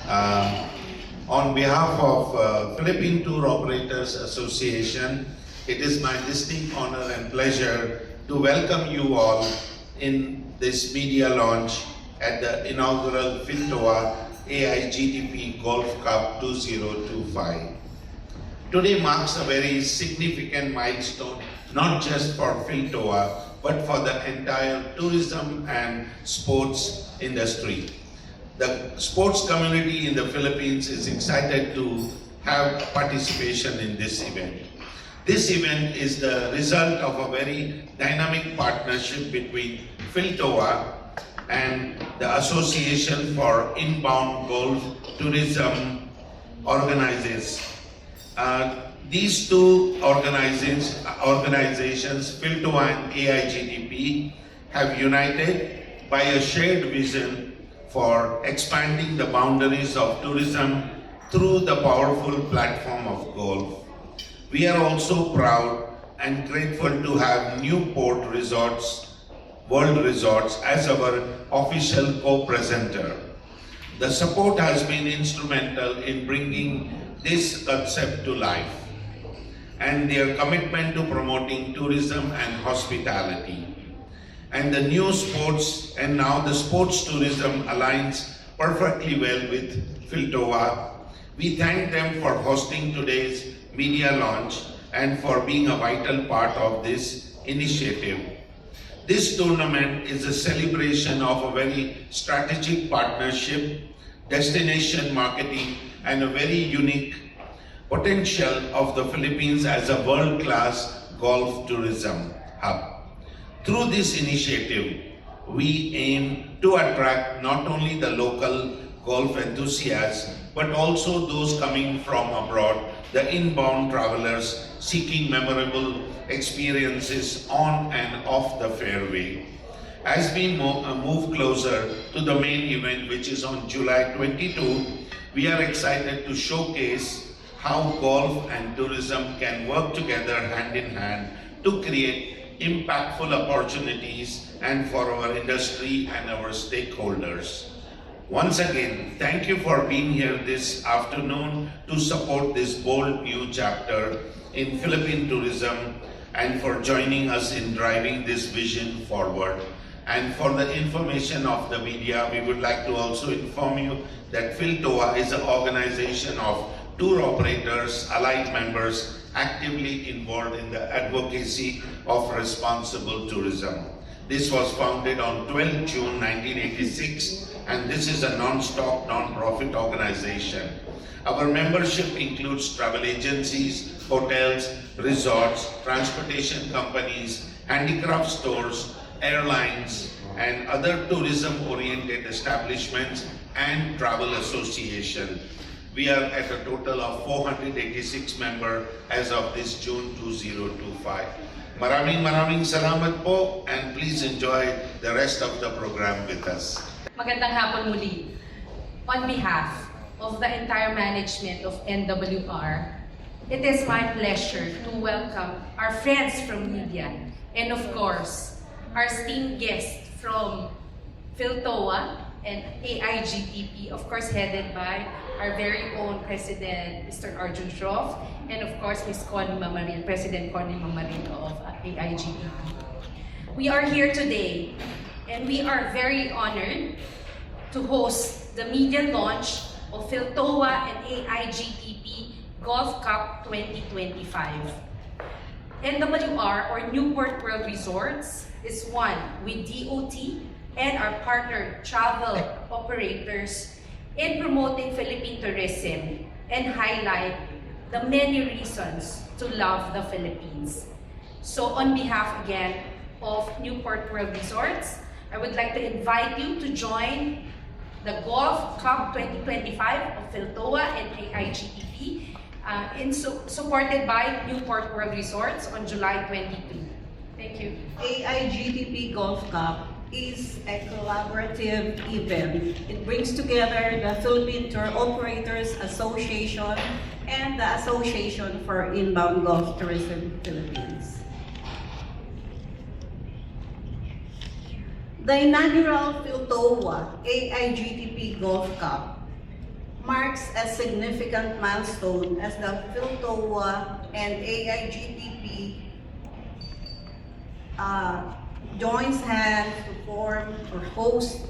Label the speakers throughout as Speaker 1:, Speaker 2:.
Speaker 1: Uh, on behalf of Philippine Tour Operators Association, it is my distinct honor and pleasure to welcome you all in this media launch at the inaugural Philtoa AIGTP Golf Cup 2025. Today marks a very significant milestone, not just for Philtoa, but for the entire tourism and sports industry. The sports community in the Philippines is excited to have participation in this event. This event is the result of a very dynamic partnership between Philtoa and the Association for Inbound Golf Tourism organizers. These two organizations, Philtoa and AIGTP, have united by a shared vision for expanding the boundaries of tourism through the powerful platform of golf. We are also proud and grateful to have Newport Resorts, World Resorts, as our official co-presenter. The support has been instrumental in bringing this concept to life, and their commitment to promoting tourism and hospitality. And the new sports, and now the sports tourism aligns perfectly well with Philtoa. We thank them for hosting today's media launch and for being a vital part of this initiative. This tournament is a celebration of a very strategic partnership, destination marketing, and a very unique potential of the Philippines as a world-class golf tourism hub. Through this initiative, we aim to attract not only the local golf enthusiasts, but also those coming from abroad, the inbound travelers seeking memorable experiences on and off the fairway. As we move closer to the main event, which is on July 22, we are excited to showcase how golf and tourism can work together hand in hand to create impactful opportunities and for our industry and our stakeholders. Once again, thank you for being here this afternoon to support this bold new chapter in Philippine tourism and for joining us in driving this vision forward. And for the information of the media, we would like to also inform you that Philtoa is an organization of tour operators, allied members, actively involved in the advocacy of responsible tourism. This was founded on 12 June 1986, and this is a non-stop, non-profit organization. Our membership includes travel agencies, hotels, resorts, transportation companies, handicraft stores, airlines, and other tourism-oriented establishments and travel association. We are at a total of 486 members as of this June 2025. Maraming salamat po, and please enjoy the rest of the program with us.
Speaker 2: Magandang hapon muli. On behalf of the entire management of NWR, it is my pleasure to welcome our friends from media and of course, our esteemed guests from Philtoa and AIGTP, of course headed by our very own President, Mr. Arjun Shroff, and of course, Ms. Connie Mamarin, President Connie Mamarin of AIGTP. We are here today, and we are very honored to host the media launch of Philtoa and AIGTP Golf Cup 2025. NWR, or Newport World Resorts, is one with DOT and our partner travel operators in promoting Philippine tourism and highlight the many reasons to love the Philippines. So on behalf again of Newport World Resorts, I would like to invite you to join the Golf Cup 2025 of Philtoa and AIGTP, supported by Newport World Resorts on July 22. Thank you.
Speaker 3: AIGTP Golf Cup is a collaborative event. It brings together the Philippine Tour Operators Association and the Association for Inbound Golf Tourism Philippines. The inaugural Philtoa AIGTP Golf Cup marks a significant milestone as the PhilToa and AIGTP joins hands to form or host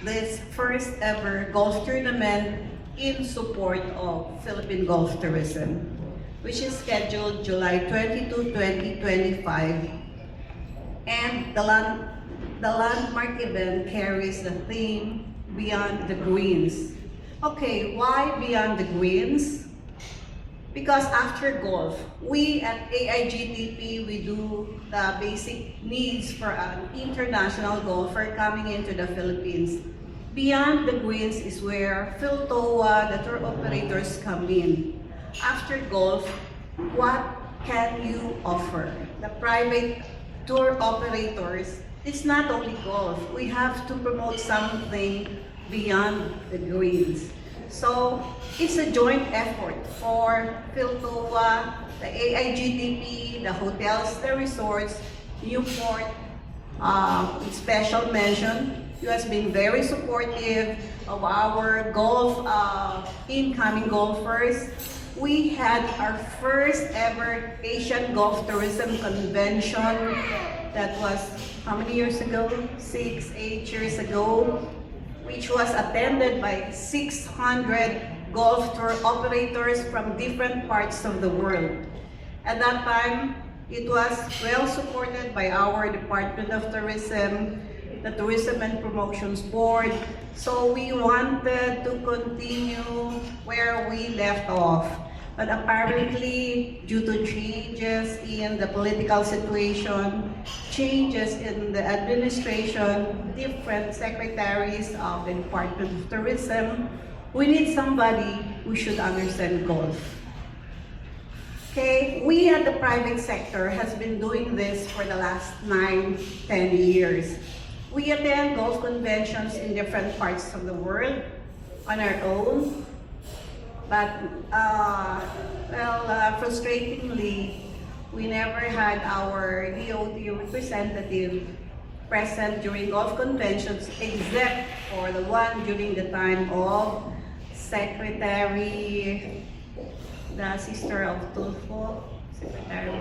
Speaker 3: this first ever golf tournament in support of Philippine golf tourism, which is scheduled July 22, 2025. And the landmark event carries the theme Beyond the Greens. Okay, why Beyond the Greens? Because after golf, we at AIGTP, we do the basic needs for an international golfer coming into the Philippines. Beyond the Greens is where PhilToa, the tour operators, come in. After golf, what can you offer? The private tour operators, it's not only golf. We have to promote something beyond the greens. So it's a joint effort for PhilToa, the AIGTP, the hotels, the resorts, Newport, with special mention. You has been very supportive of our golf, incoming golfers. We had our first ever Asian Golf Tourism Convention. That was how many years ago? 6, 8 years ago, which was attended by 600 golf tour operators from different parts of the world. At that time, it was well supported by our Department of Tourism, the Tourism and Promotions Board. So we wanted to continue where we left off. But apparently, due to changes in the political situation, changes in the administration, different secretaries of the Department of Tourism, we need somebody who should understand golf. Okay, we at the private sector has been doing this for the last 9, 10 years. We attend golf conventions in different parts of the world on our own. But, frustratingly, we never had our DOT representative present during golf conventions except for the one during the time of Secretary, the sister of Tulfo, Secretary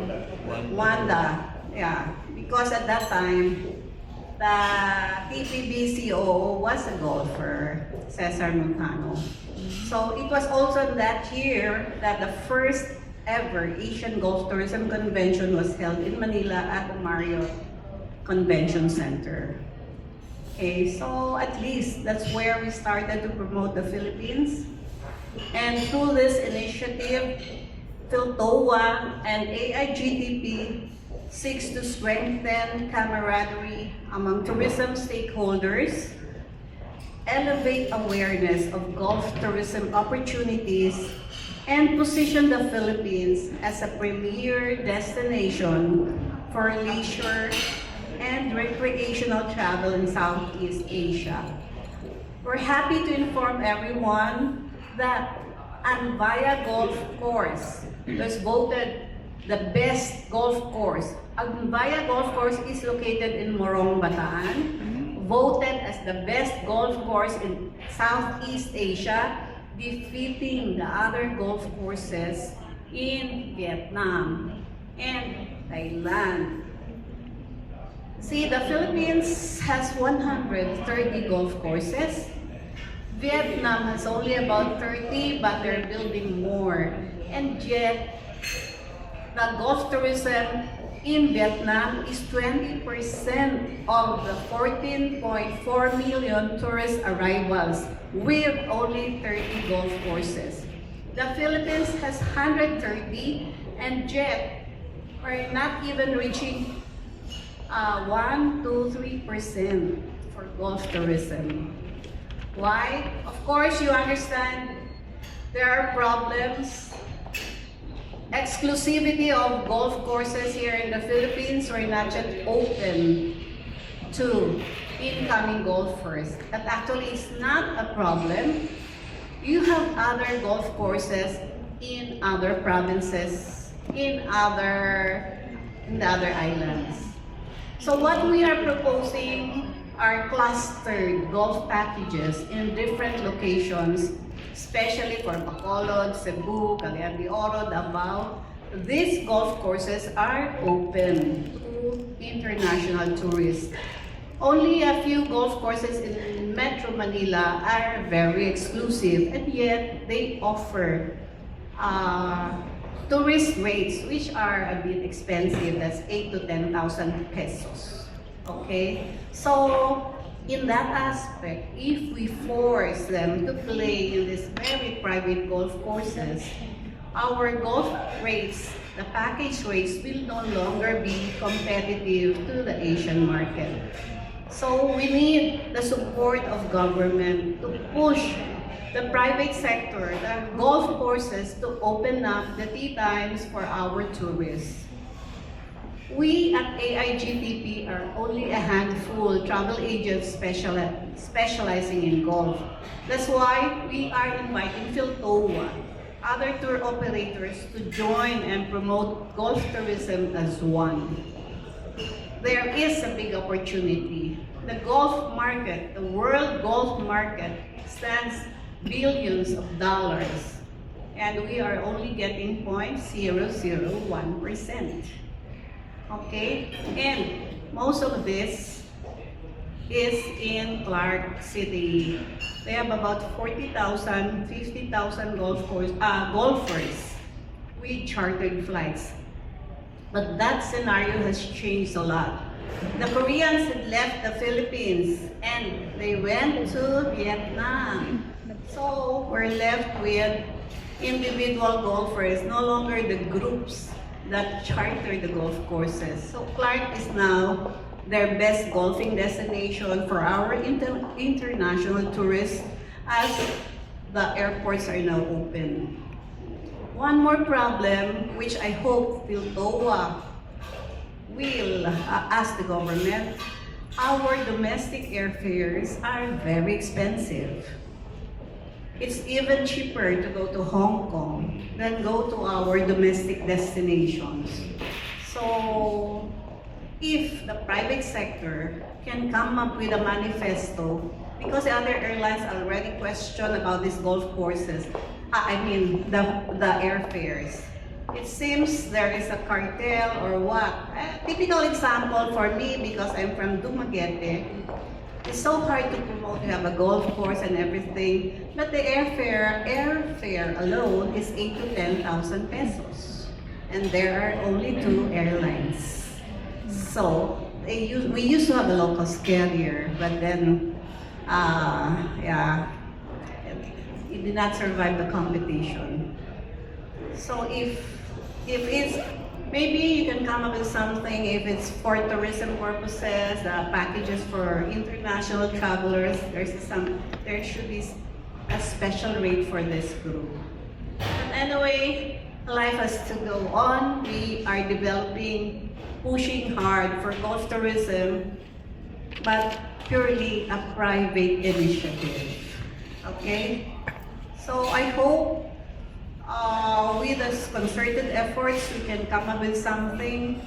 Speaker 3: Wanda. Yeah, because at that time, the TPBCO was a golfer, Cesar Montano. So it was also that year that the first ever Asian Golf Tourism Convention was held in Manila at the Marriott Convention Center. Okay, so at least that's where we started to promote the Philippines. And through this initiative, PhilToa and AIGTP seeks to strengthen camaraderie among tourism stakeholders, elevate awareness of golf tourism opportunities, and position the Philippines as a premier destination for leisure and recreational travel in Southeast Asia. We're happy to inform everyone that Anbaya Golf Course was voted the best golf course. Anbaya Golf Course is located in Morong, Bataan, voted as the best golf course in Southeast Asia, defeating the other golf courses in Vietnam and Thailand. See, the Philippines has 130 golf courses. Vietnam has only about 30, but they're building more. And yet, the golf tourism in Vietnam is 20% of the 14.4 million tourist arrivals with only 30 golf courses. The Philippines has 130, and yet we're not even reaching 1, 2, 3% for golf tourism. Why? Of course, you understand there are problems. Exclusivity of golf courses here in the Philippines are not yet open to incoming golfers. That actually is not a problem. You have other golf courses in other provinces, in the other islands. So what we are proposing are clustered golf packages in different locations especially for Bacolod, Cebu, Cagayan de Oro, Davao. These golf courses are open to international tourists. Only a few golf courses in Metro Manila are very exclusive, and yet they offer tourist rates which are a bit expensive. That's 8 to 10,000 pesos. Okay? So, in that aspect, if we force them to play in these very private golf courses, our golf rates, the package rates, will no longer be competitive to the Asian market. So we need the support of government to push the private sector, the golf courses, to open up the tea times for our tourists. We at AIGTP are only a handful travel agents specializing in golf. That's why we are inviting PhilTowa, other tour operators, to join and promote golf tourism as one. There is a big opportunity. The golf market, the world golf market, stands billions of dollars, and we are only getting 0.001%. Okay? And most of this is in Clark City. They have about 40,000, 50,000 golfers with chartered flights. But that scenario has changed a lot. The Koreans had left the Philippines and they went to Vietnam. So we're left with individual golfers, no longer the groups that charter the golf courses. So Clark is now their best golfing destination for our international tourists, as the airports are now open. One more problem, which I hope PhilTowa will ask the government, our domestic airfares are very expensive. It's even cheaper to go to Hong Kong than go to our domestic destinations. So, if the private sector can come up with a manifesto, because the other airlines already question about these golf courses, the airfares. It seems there is a cartel or what. A typical example for me, because I'm from Dumaguete, it's so hard to promote. You have a golf course and everything, but the airfare alone is 8 to 10,000 pesos, and there are only 2 airlines. So we used to have a low-cost carrier, but then it did not survive the competition. So if it's, maybe you can come up with something, if it's for tourism purposes, packages for international travelers, there should be a special rate for this group. But anyway, life has to go on. We are developing, pushing hard for golf tourism, but purely a private initiative. Okay? So I hope with this concerted efforts, we can come up with something.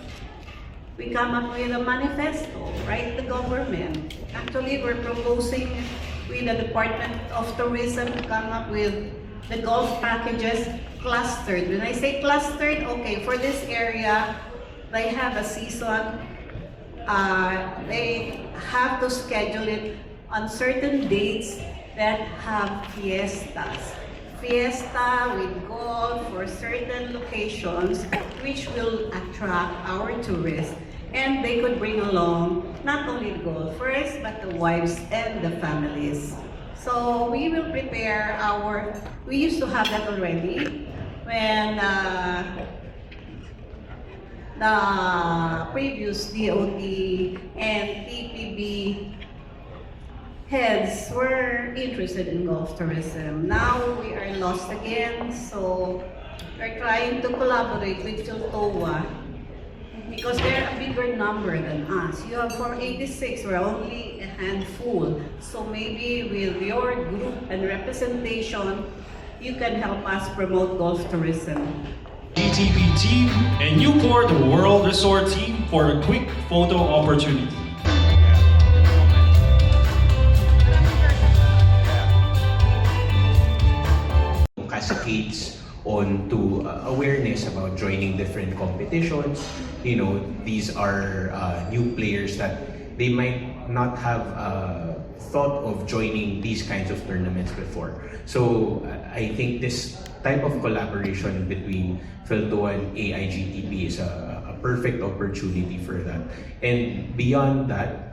Speaker 3: We come up with a manifesto, right? The government. Actually, we're proposing with the Department of Tourism to come up with the golf packages clustered. When I say clustered, okay, for this area, they have a season. They have to schedule it on certain dates that have fiestas. Fiesta with golf for certain locations, which will attract our tourists. And they could bring along not only the golfers, but the wives and the families. So we will prepare we used to have that already when the previous DOT and PPB heads were interested in golf tourism. Now we are lost again, so we're trying to collaborate with PhilTowa because they're a bigger number than us. You have 486, we're only a handful. So maybe with your group and representation, you can help us promote golf tourism.
Speaker 4: GTP team and Newport World Resort team for a quick photo opportunity.
Speaker 5: cascades on to awareness about joining different competitions. You know, these are new players that they might not have thought of joining these kinds of tournaments before. So I think this type of collaboration between PhilToa and AIGTP is a perfect opportunity for that. And beyond that,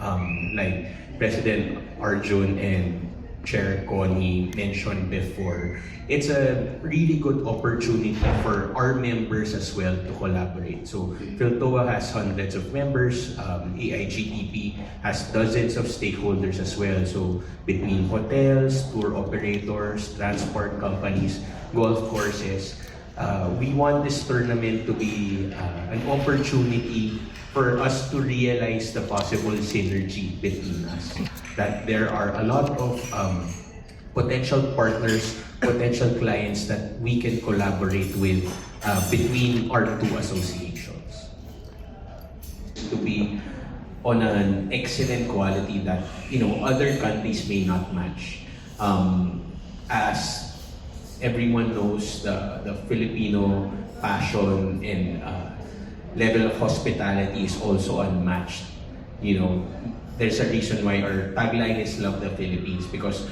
Speaker 5: like President Arjun and Chair Connie mentioned before, it's a really good opportunity for our members as well to collaborate. So PhilToa has hundreds of members, AIGTP has dozens of stakeholders as well. So between hotels, tour operators, transport companies, golf courses, we want this tournament to be an opportunity for us to realize the possible synergy between us. That there are a lot of potential partners, potential clients that we can collaborate with between our two associations. To be on an excellent quality that other countries may not match. As everyone knows, the Filipino passion and level of hospitality is also unmatched. There's a reason why our tagline is Love the Philippines, because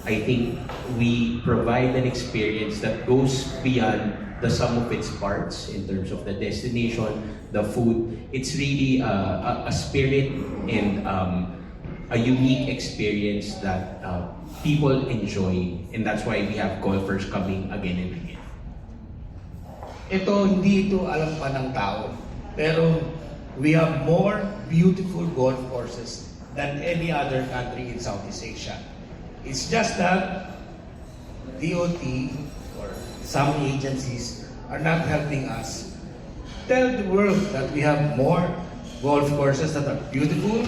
Speaker 5: I think we provide an experience that goes beyond the sum of its parts in terms of the destination, the food. It's really a spirit and a unique experience that people enjoy, and that's why we have golfers coming again and again.
Speaker 6: Hindi ito alam pa ng tao, pero we have more beautiful golf courses than any other country in Southeast Asia. It's just that DOT or some agencies are not helping us tell the world that we have more golf courses that are beautiful.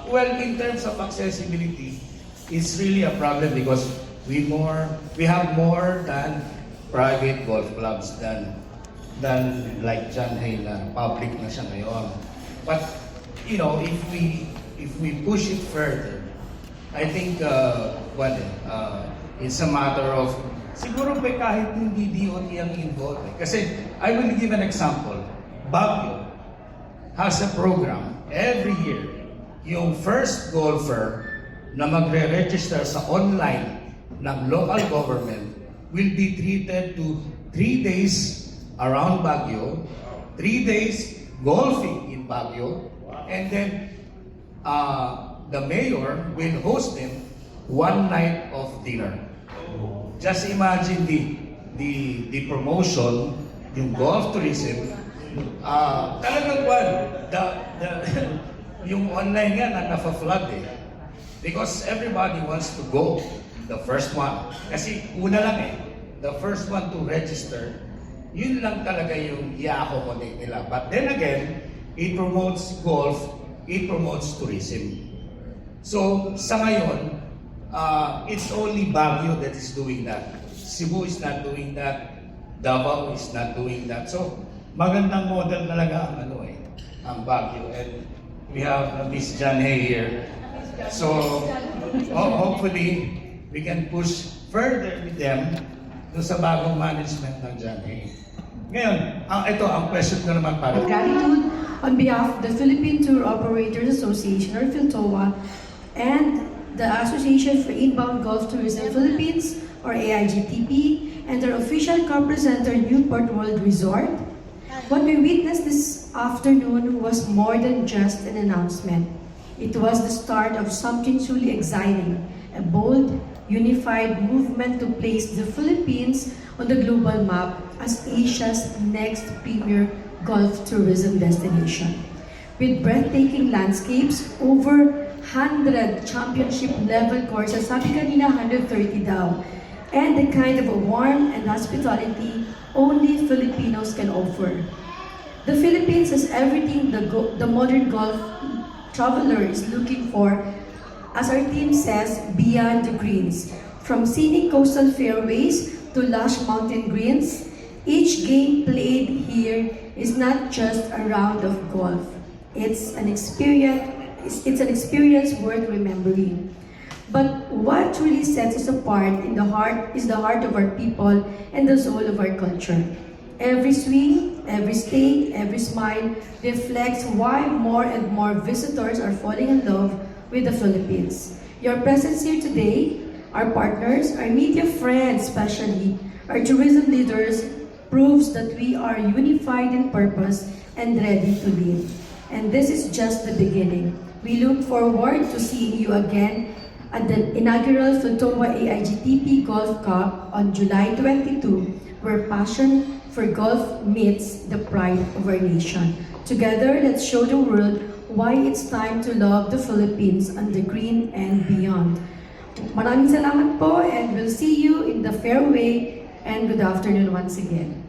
Speaker 6: Well, in terms of accessibility, it's really a problem because we have more than private golf clubs than like John Hay na public na siya ngayon. But if we push it further, I think it's a matter of siguro kahit hindi DOT ang involved. Kasi I will give an example. Baguio has a program every year. Yung first golfer na magre-register sa online ng local government will be treated to 3 days around Baguio, 3 days golfing in Baguio, and then the mayor will host them 1 night of dinner. Just imagine the promotion, yung golf tourism, talagang yung online nga nafa-flood eh. Because everybody wants to go, the first one. Kasi una lang eh, the first one to register, yun lang talaga yung i-accommodate nila. But then again, it promotes golf, it promotes tourism. So sa ngayon, it's only Baguio that is doing that. Cebu is not doing that. Davao is not doing that. So magandang model talaga ang Baguio. And we have Miss John Hay here. So hopefully we can push further with them sa bagong management ng John Hay. Ngayon, ito ang question ko naman para.
Speaker 7: Gratitude on behalf of the Philippine Tour Operators Association, or PhilToa, and the Association for Inbound Golf Tourism Philippines, or AIGTP, and their official co-presenter Newport World Resort. What we witnessed this afternoon was more than just an announcement. It was the start of something truly exciting, a bold, unified movement to place the Philippines on the global map as Asia's next premier golf tourism destination. With breathtaking landscapes, over 100 championship-level courses, sabi kanina 130 daw, and the kind of warmth and hospitality only Filipinos can offer. The Philippines has everything the modern golf traveler is looking for, as our team says, beyond the greens. From scenic coastal fairways to lush mountain greens, each game played here is not just a round of golf. It's an experience worth remembering. But what truly sets us apart in the heart is the heart of our people and the soul of our culture. Every swing, every stay, every smile reflects why more and more visitors are falling in love with the Philippines. Your presence here today, our partners, our media friends especially, our tourism leaders, proves that we are unified in purpose and ready to lead. And this is just the beginning. We look forward to seeing you again at the inaugural Philtoa AIGTP Golf Cup on July 22, where passion for golf meets the pride of our nation. Together, let's show the world why it's time to love the Philippines and the green and beyond. Maraming salamat po, and we'll see you in the fairway, and good afternoon once again.